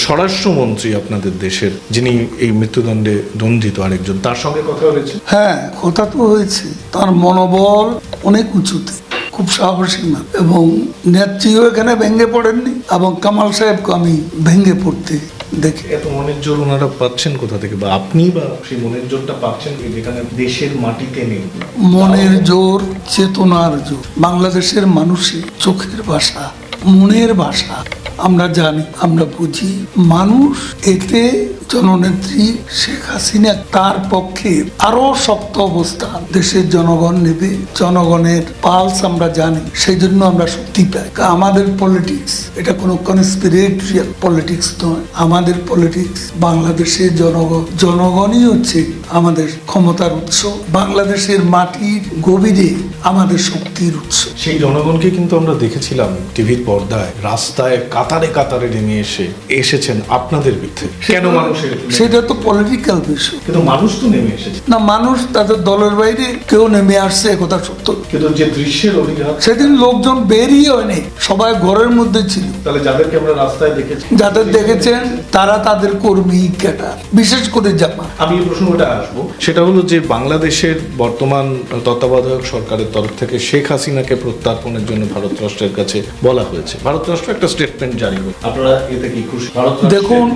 স্বরাষ্ট্রমন্ত্রী আপনাদের দেশের, যিনি এই মৃত্যুদণ্ডে দণ্ডিত আরেকজন, তার সঙ্গে কথা হয়েছে? হ্যাঁ, কথা তো হয়েছে। তার মনোবল অনেক উঁচুতে, খুব সাহসী না, এবং নেত্রীও এখানে ভেঙে পড়েননি, এবং কামাল সাহেবকে আমি ভেঙে পড়তে দেখি। এত মনের জোর ওনারা পাচ্ছেন কোথা থেকে, বা আপনি বা সেই মনের জোরটা পাচ্ছেন যেখানে দেশের মাটিতে নেই? মনের জোর, চেতনার জোর, বাংলাদেশের মানুষের চোখের ভাষা, মনের ভাষা আমরা জানি, আমরা বুঝি। মানুষ এতে জননেত্রী শেখ হাসিনা তার পক্ষে আরো শক্ত অবস্থান দেশের জনগণ নেবে। জনগণের পালস আমরা জানি, সেই জন্য আমরা শক্তি পাই। আমাদের পলিটিক্স এটা কোনো কনস্পিরেটরিয়াল পলিটিক্স নয়। আমাদের পলিটিক্স বাংলাদেশের জনগণই হচ্ছে আমাদের ক্ষমতার উৎস, বাংলাদেশের মাটির গভীরে আমাদের শক্তির উৎস। সেই জনগণকে কিন্তু আমরা দেখেছিলাম টিভির পর্দায়, রাস্তায় কাতারে কাতারে নেমে এসেছেন আপনাদের বিরুদ্ধে। কেন মানুষের? সেটা তো পলিটিক্যাল বিষয়। কিন্তু মানুষ তো নেমে এসেছে না, মানুষ তাদের দলের বাইরে কেউ নেমে আসছে, একথা সত্য। কিন্তু যে দৃশ্যের অভিঘাত, সেদিন লোকজন বেরিয়ে হয়নি, সবাই ঘরের মধ্যে ছিল। তাহলে যাদেরকে আমরা রাস্তায় দেখেছি, যাদের দেখেছেন তারা তাদের কর্মী ক্যাডার, বিশেষ করে জামা। আমি এই প্রসঙ্গটা আসবো, সেটা হলো যে বাংলাদেশের বর্তমান তত্ত্বাবধায়ক সরকারের তরফ থেকে শেখ হাসিনাকে প্রত্যার্পণের জন্য ভারত রাষ্ট্রের কাছে বলা হয়েছে। ভারত রাষ্ট্র একটা স্টেটমেন্ট জারি করে, আপনারা এতে কি খুশি? দেখুন,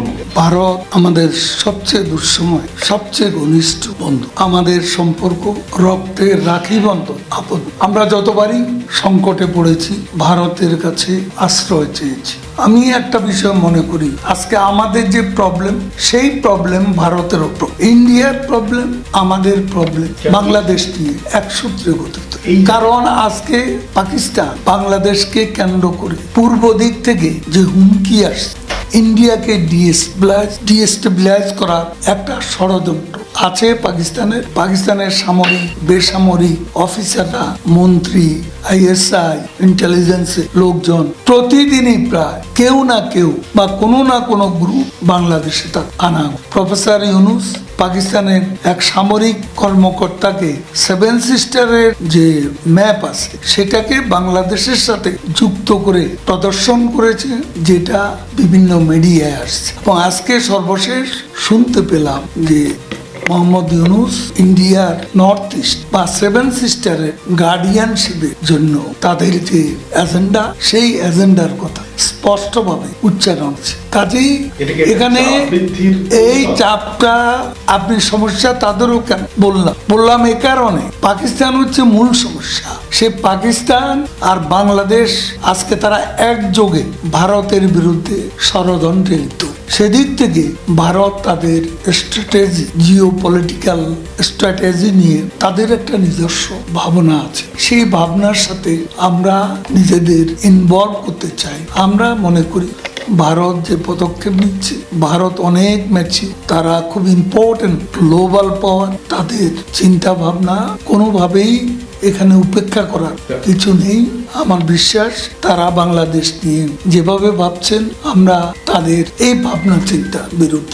ভারত আমাদের সবচেয়ে দুঃসময়, সবচেয়ে ঘনিষ্ঠ বন্ধু। আমাদের সম্পর্ক রক্তের রাখি বন্ধন, আপন। আমরা যতবারই সংকটে পড়েছি ভারতের কাছে আশ্রয় চেয়েছি। আমি একটা বিষয় মনে করি, আজকে আমাদের যে প্রবলেম, সেই প্রবলেম ভারতের ওপর। ইন্ডিয়ার প্রবলেম, আমাদের প্রবলেম বাংলাদেশ নিয়ে এক সূত্রে গঠিত। কারণ আজকে পাকিস্তান বাংলাদেশকে কেন্দ্র করে পূর্ব দিক থেকে যে হুমকি আসছে, ইন্ডিয়াকে ডিএস্টেবিলাইজ করার একটা ষড়যন্ত্র আছে পাকিস্তানের সামরিক বেসামরিক অফিসাররা, মন্ত্রী, আইএসআই, ইন্টেলিজেন্সের লোকজন প্রতিদিনই প্রায় কেউ না কেউ বা কোনো না কোনো গ্রুপ বাংলাদেশে তা আনা। প্রফেসর ইউনুস পাকিস্তানের এক সামরিক কর্মকর্তাকে 7 সিস্টারের যে ম্যাপ আছে সেটাকে বাংলাদেশের সাথে যুক্ত করে প্রদর্শন করেছে, যেটা বিভিন্ন মিডিয়ায় আসছে। এবং আজকে সর্বশেষ শুনতে পেলাম যে মোহাম্মদ ইউনুস ইন্ডিয়ার নর্থ ইস্ট বা 7 সিস্টারের গার্ডিয়ানশিপের জন্য তাদের যে এজেন্ডা, সেই এজেন্ডার কথা স্পষ্টভাবে উচ্চারণ আছে। কাজেই এখানে এই চাপটা আপনি সমস্যা তাদেরও কেন বললাম এ কারণে, পাকিস্তান হচ্ছে মূল সমস্যা। সে পাকিস্তান আর বাংলাদেশ আজকে তারা একযোগে ভারতের বিরুদ্ধে ষড়যন্ত্রে লিপ্ত। সেদিক থেকে ভারত তাদের স্ট্র্যাটেজি, জিওপলিটিক্যাল স্ট্র্যাটেজি নিয়ে তাদের একটা নিজস্ব ভাবনা আছে। সেই ভাবনার সাথে আমরা নিজেদের ইনভলভ করতে চাই। আমরা মনে করি ভারত যে পদক্ষেপ নিচ্ছে, ভারত অনেক ম্যাচিউর, তারা খুব ইম্পর্টেন্ট গ্লোবাল পাওয়ার। তাদের চিন্তা ভাবনা কোনোভাবেই এখানে উপেক্ষা করার কিছু নেই। আমার বিশ্বাস তারা বাংলাদেশ নিয়ে যেভাবে ভাবছেন, আমরা তাদের এই ভাবনা চিন্তার বিরুদ্ধে।